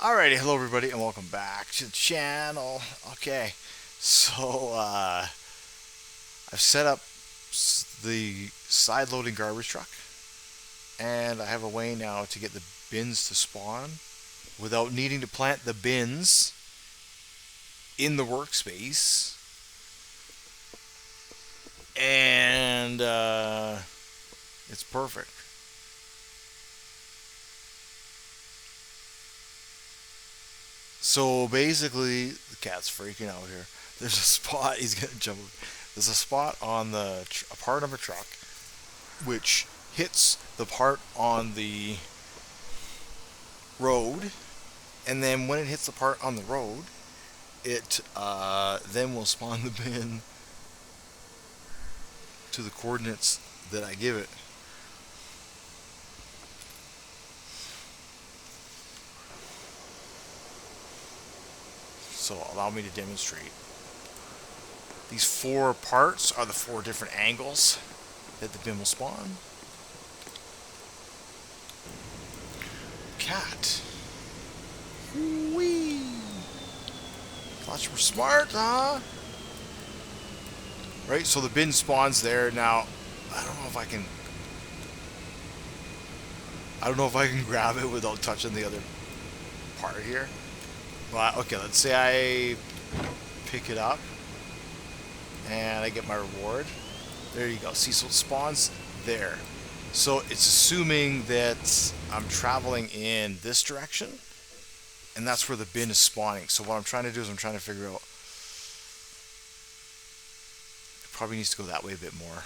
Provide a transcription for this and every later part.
Alrighty, hello everybody, and welcome back to the channel. Okay, so I've set up the side-loading garbage truck, and I have a way now to get the bins to spawn without needing to plant the bins in the workspace, and it's perfect. So basically, the cat's freaking out here. There's a spot. He's gonna jump. There's a spot on a part of a truck which hits the part on the road, and then when it hits the part on the road, it then will spawn the bin to the coordinates that I give it. So allow me to demonstrate. These four parts are the four different angles that the bin will spawn. Cat. Whee! Thought you were smart, huh? Right, so the bin spawns there. Now, I don't know if I can... I don't know if I can grab it without touching the other part here. But, okay, let's say I pick it up and I get my reward. There you go. See, so it spawns there. So it's assuming that I'm traveling in this direction, and that's where the bin is spawning. So what I'm trying to do is I'm trying to figure out, it probably needs to go that way a bit more.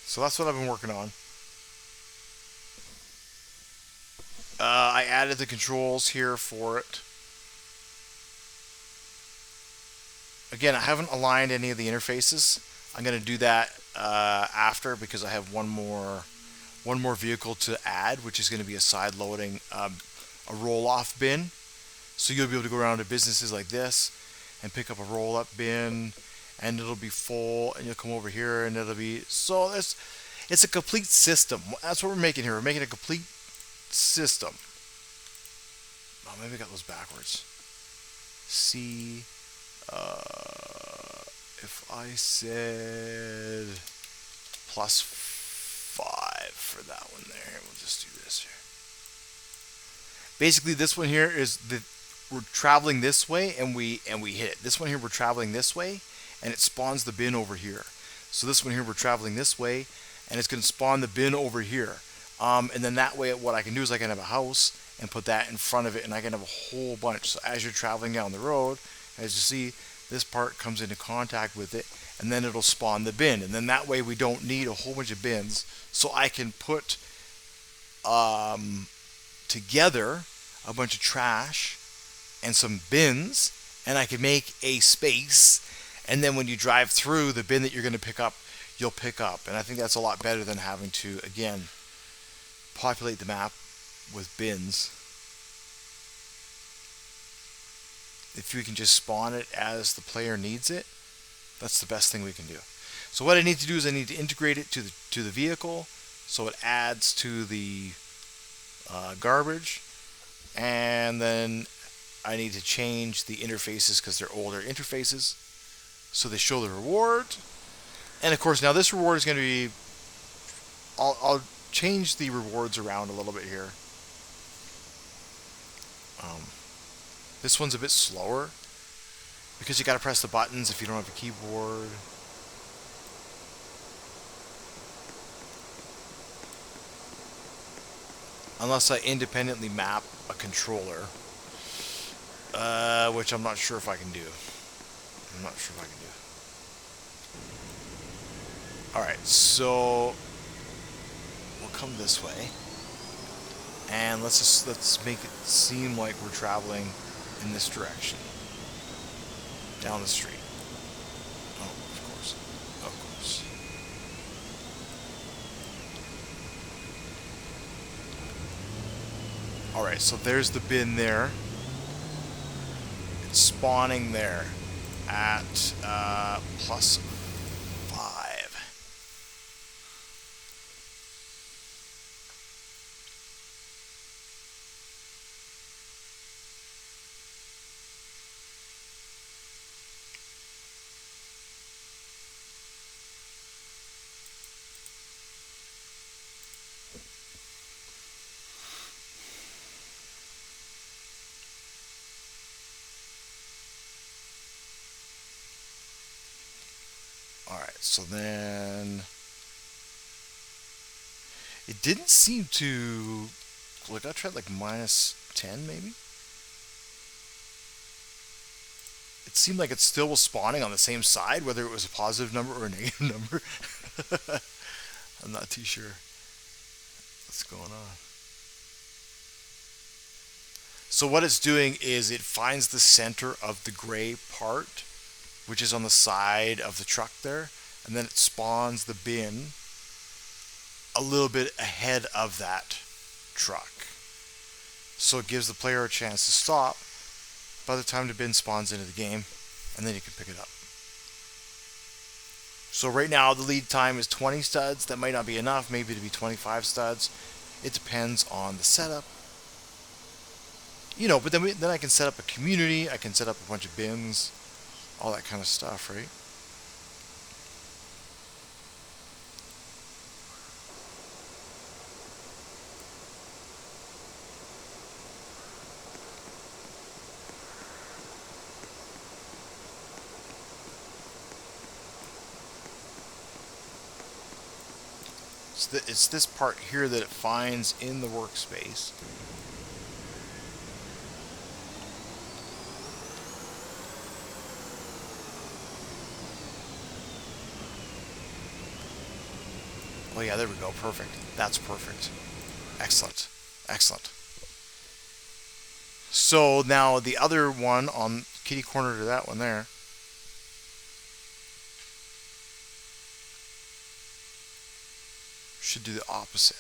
So that's what I've been working on. I added the controls here for it. Again, I haven't aligned any of the interfaces. I'm going to do that after, because I have one more vehicle to add, which is going to be a side loading, a roll-off bin. So you'll be able to go around to businesses like this and pick up a roll-up bin, and it'll be full, and you'll come over here and it'll be, so it's a complete system. That's what we're making here. We're making a complete system. Oh, maybe I got those backwards. See, if I said +5 for that one there, we'll just do this here. Basically, this one here is we're traveling this way, and we hit it. This one here, we're traveling this way, and it spawns the bin over here. So this one here, we're traveling this way, and it's going to spawn the bin over here. And then that way, what I can do is I can have a house and put that in front of it, and I can have a whole bunch. So as you're traveling down the road, as you see, this part comes into contact with it, and then it'll spawn the bin. And then that way we don't need a whole bunch of bins. So I can put together a bunch of trash and some bins, and I can make a space. And then when you drive through, the bin that you're going to pick up, you'll pick up. And I think that's a lot better than having to, again, populate the map with bins. If we can just spawn it as the player needs it, that's the best thing we can do. So what I need to do is I need to integrate it to the vehicle, so it adds to the garbage, and then I need to change the interfaces because they're older interfaces, so they show the reward. And of course, now this reward is going to be, I'll change the rewards around a little bit here. This one's a bit slower because you got to press the buttons if you don't have a keyboard. Unless I independently map a controller, which I'm not sure if I can do. Alright, so we'll come this way, and let's make it seem like we're traveling in this direction, down the street. Oh, of course. Alright, so there's the bin there. It's spawning there at +5. So then it didn't seem to. Like I tried like -10 maybe. It seemed like it still was spawning on the same side, whether it was a positive number or a negative number. I'm not too sure what's going on. So what it's doing is it finds the center of the gray part, which is on the side of the truck there, and then it spawns the bin a little bit ahead of that truck. So it gives the player a chance to stop by the time the bin spawns into the game, and then you can pick it up. So right now the lead time is 20 studs. That might not be enough, maybe to be 25 studs. It depends on the setup. You know, but then I can set up a community, I can set up a bunch of bins, all that kind of stuff, right? It's this part here that it finds in the workspace. Oh yeah, there we go. Perfect. That's perfect. Excellent. Excellent. So now the other one on kitty corner to that one there. Should do the opposite.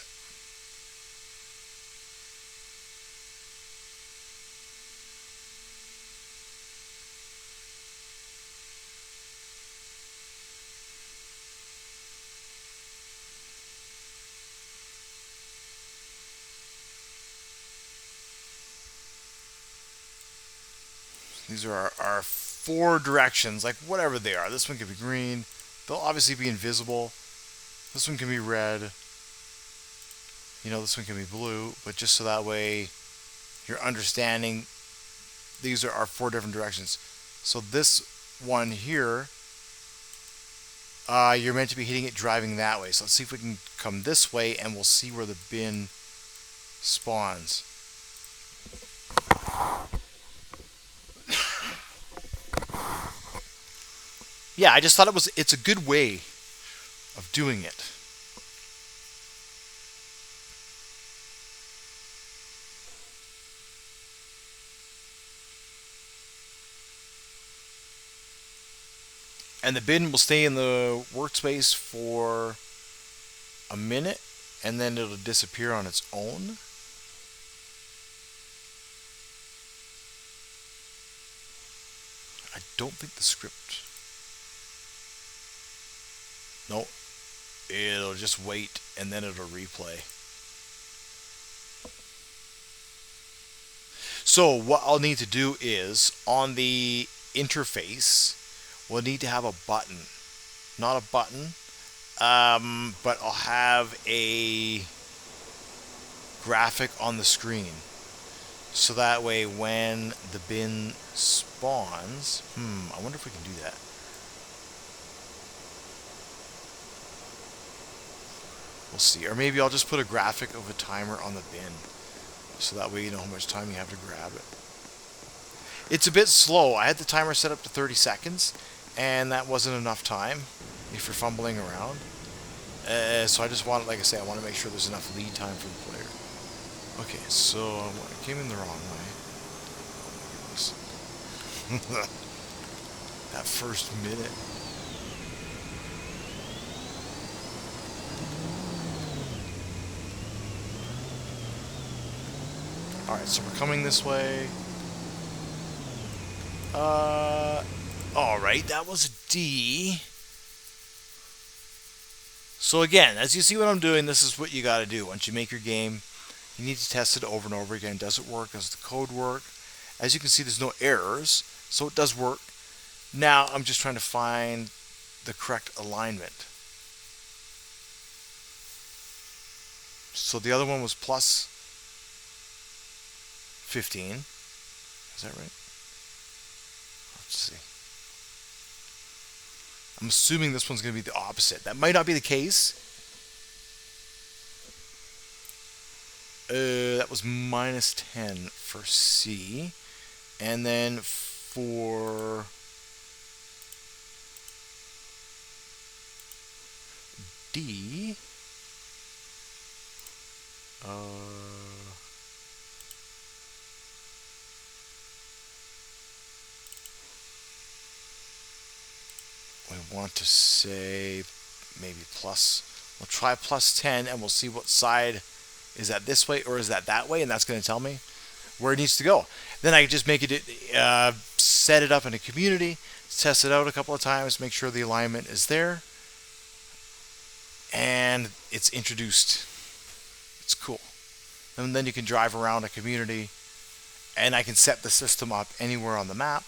These are our four directions, like whatever they are. This one could be green. They'll obviously be invisible. This one can be red. You know, this one can be blue, but just so that way you're understanding these are our four different directions. So this one here, you're meant to be hitting it driving that way. So let's see if we can come this way and we'll see where the bin spawns. Yeah, I just thought it's a good way of doing it. And the bin will stay in the workspace for a minute and then it'll disappear on its own. I don't think the script. No, it'll just wait and then it'll replay. So what I'll need to do is on the interface, we'll need to have a button. Not a button, but I'll have a graphic on the screen. So that way when the bin spawns, I wonder if we can do that. We'll see. Or maybe I'll just put a graphic of a timer on the bin. So that way you know how much time you have to grab it. It's a bit slow. I had the timer set up to 30 seconds. And that wasn't enough time if you're fumbling around. So I just want, like I say, I want to make sure there's enough lead time for the player. Okay, so I came in the wrong way. Oh my goodness. That first minute. Alright, so we're coming this way. Alright, that was a D. So again, as you see what I'm doing, this is what you got to do. Once you make your game, you need to test it over and over again. Does it work? Does the code work? As you can see, there's no errors, so it does work. Now, I'm just trying to find the correct alignment. So the other one was plus 15. Is that right? Let's see. I'm assuming this one's going to be the opposite. That might not be the case. That was minus 10 for C. And then for D, we want to say maybe plus. We'll try plus 10 and we'll see what side is that this way or is that way, and that's going to tell me where it needs to go. Then I can just make it, set it up in a community, test it out a couple of times, make sure the alignment is there, and it's introduced. It's cool. And then you can drive around a community, and I can set the system up anywhere on the map.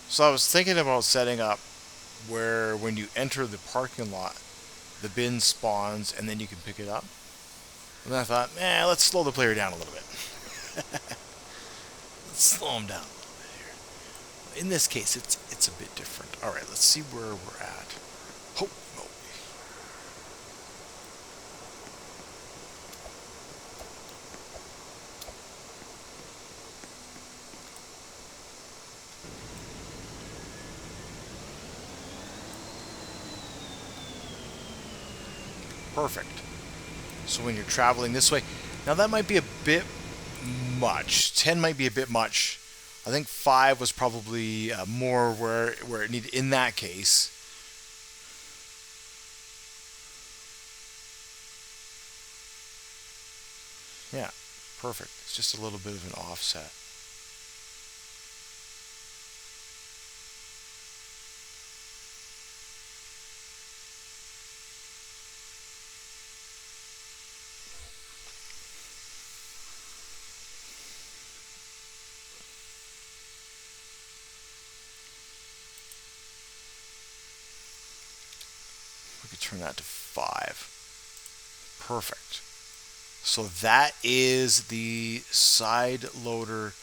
So I was thinking about setting up where when you enter the parking lot, the bin spawns and then you can pick it up. And then I thought, let's slow the player down a little bit. Let's slow him down a little bit here. In this case, it's a bit different. All right, let's see where we're at. Oh, no. Perfect. So when you're traveling this way, now that might be a bit much. 10 might be a bit much. I think 5 was probably more where it needed in that case. Yeah, perfect. It's just a little bit of an offset. We could turn that to 5. Perfect. So that is the side loader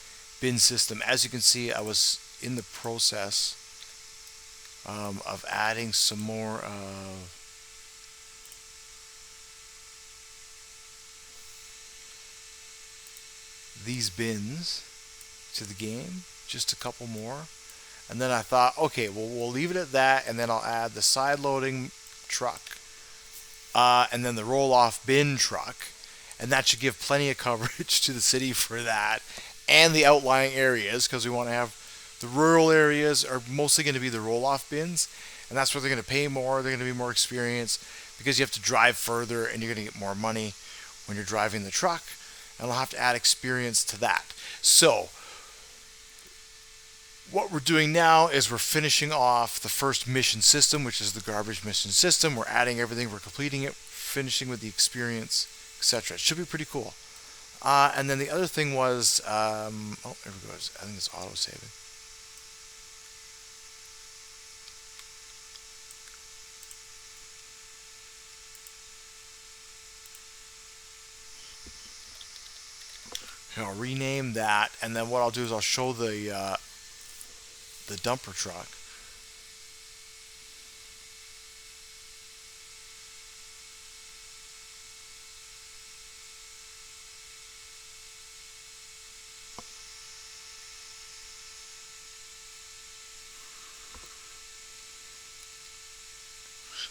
bin system. As you can see, I was in the process of adding some more of these bins to the game, just a couple more. And then I thought, okay, well, we'll leave it at that, and then I'll add the side loading truck, and then the roll-off bin truck, and that should give plenty of coverage to the city for that, and the outlying areas, because we want to have the rural areas are mostly going to be the roll-off bins, and that's where they're going to pay more, they're going to be more experienced, because you have to drive further, and you're going to get more money when you're driving the truck, and I'll have to add experience to that. So, what we're doing now is we're finishing off the first mission system, which is the garbage mission system. We're adding everything, we're completing it, finishing with the experience, etc. It should be pretty cool. And then the other thing was, oh, there we go. I think it's auto saving. I'll rename that, and then what I'll do is I'll show the dumper truck.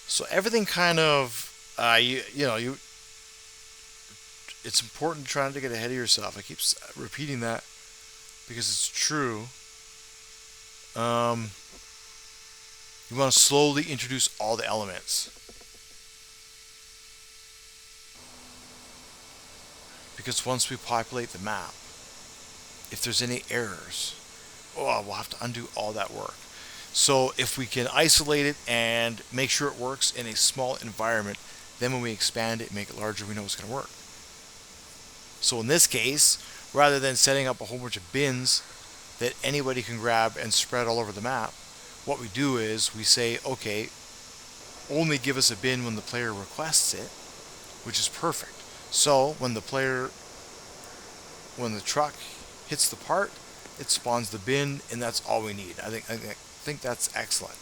So everything kind of, it's important trying to get ahead of yourself. I keep repeating that because it's true. You want to slowly introduce all the elements. Because once we populate the map, if there's any errors, we'll have to undo all that work. So if we can isolate it and make sure it works in a small environment, Then when we expand it, make it larger, we know it's going to work. So in this case, rather than setting up a whole bunch of bins that anybody can grab and spread all over the map, what we do is we say, okay, only give us a bin when the player requests it, which is perfect. So when the truck hits the part, it spawns the bin, and that's all we need. I think that's excellent.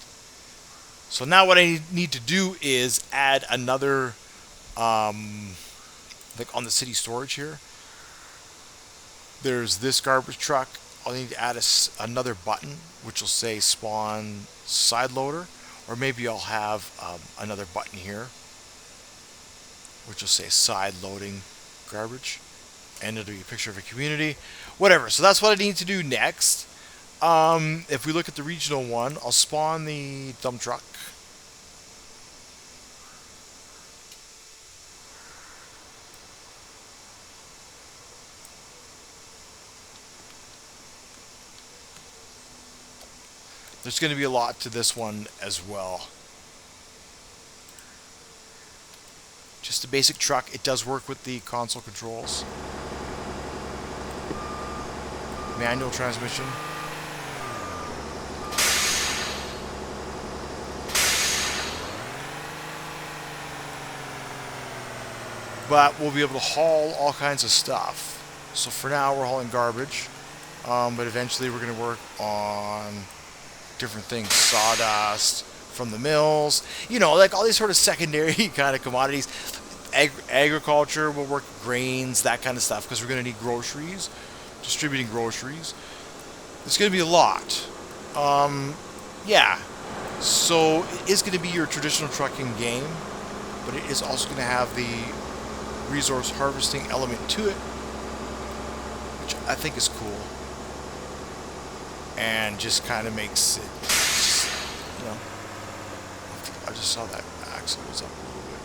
So now what I need to do is add another, like on the city storage here, there's this garbage truck. I'll need to add another button, which will say spawn side loader, or maybe I'll have another button here, which will say side loading garbage, and it'll be a picture of a community, whatever. So that's what I need to do next. If we look at the regional one, I'll spawn the dump truck. There's going to be a lot to this one as well. Just a basic truck. It does work with the console controls. Manual transmission. But we'll be able to haul all kinds of stuff. So for now we're hauling garbage. But eventually we're going to work on different things. Sawdust from the mills. You know, like all these sort of secondary kind of commodities. Agriculture will work, grains, that kind of stuff, because we're going to need groceries. Distributing groceries. It's going to be a lot. Yeah. So it is going to be your traditional trucking game, but it is also going to have the resource harvesting element to it, which I think is cool, and just kind of makes it, you know, I just saw that axle was up a little bit.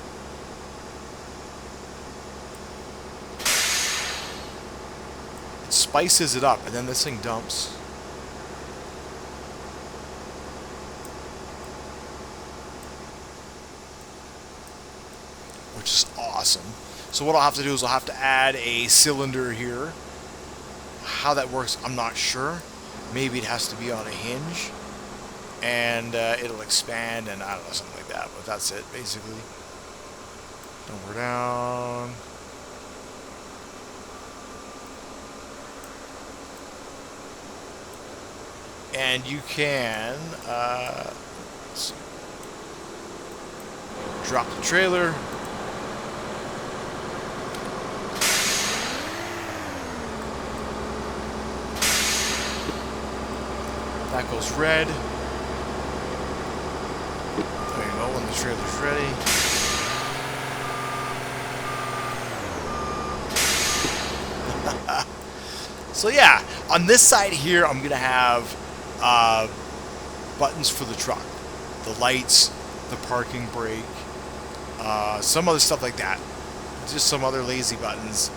It spices it up, and then this thing dumps. Which is awesome. So what I'll have to do is I'll have to add a cylinder here. How that works, I'm not sure. Maybe it has to be on a hinge, and it'll expand, and I don't know, something like that. But that's it, basically. We're down. And you can drop the trailer. That goes red. There you go, when the trailer's ready. So yeah, on this side here, I'm gonna have buttons for the truck, the lights, the parking brake, some other stuff like that. Just some other lazy buttons,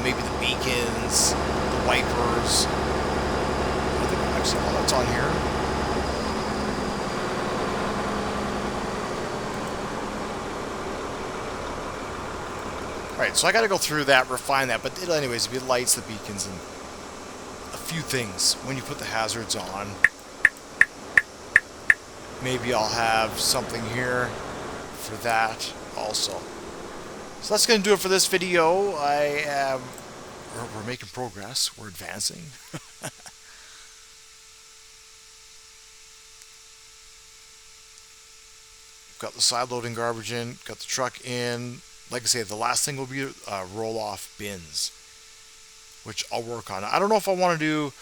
maybe the beacons, the wipers. Actually, all that's on here. Alright, so I gotta go through that, refine that, but it'll anyways be the lights, the beacons, and a few things when you put the hazards on. Maybe I'll have something here for that also. So that's gonna do it for this video. We're making progress, we're advancing. Got the side loading garbage in, got the truck in. Like I say, the last thing will be roll-off bins, which I'll work on. I don't know if I want to do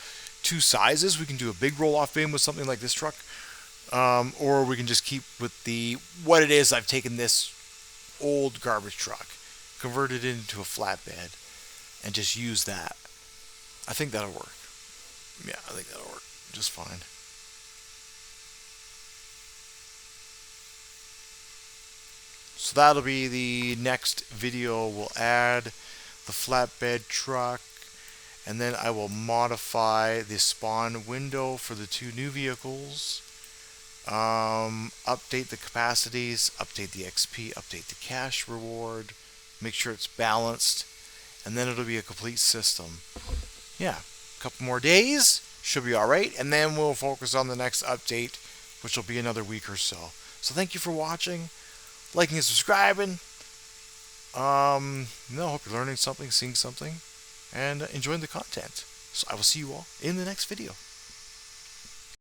two sizes. We can do a big roll-off bin with something like this truck, or we can just keep with what it is. I've taken this old garbage truck, converted it into a flatbed, and just use that. I think that'll work. Yeah, I think that'll work just fine. So that'll be the next video. We'll add the flatbed truck, and then I will modify the spawn window for the two new vehicles, Update the capacities, update the XP, update the cash reward, make sure it's balanced, and then it'll be a complete system. Yeah, a couple more days, should be alright, and then we'll focus on the next update, which will be another week or so. So thank you for watching, liking and subscribing. Hope you're learning something, seeing something, and enjoying the content. So I will see you all in the next video.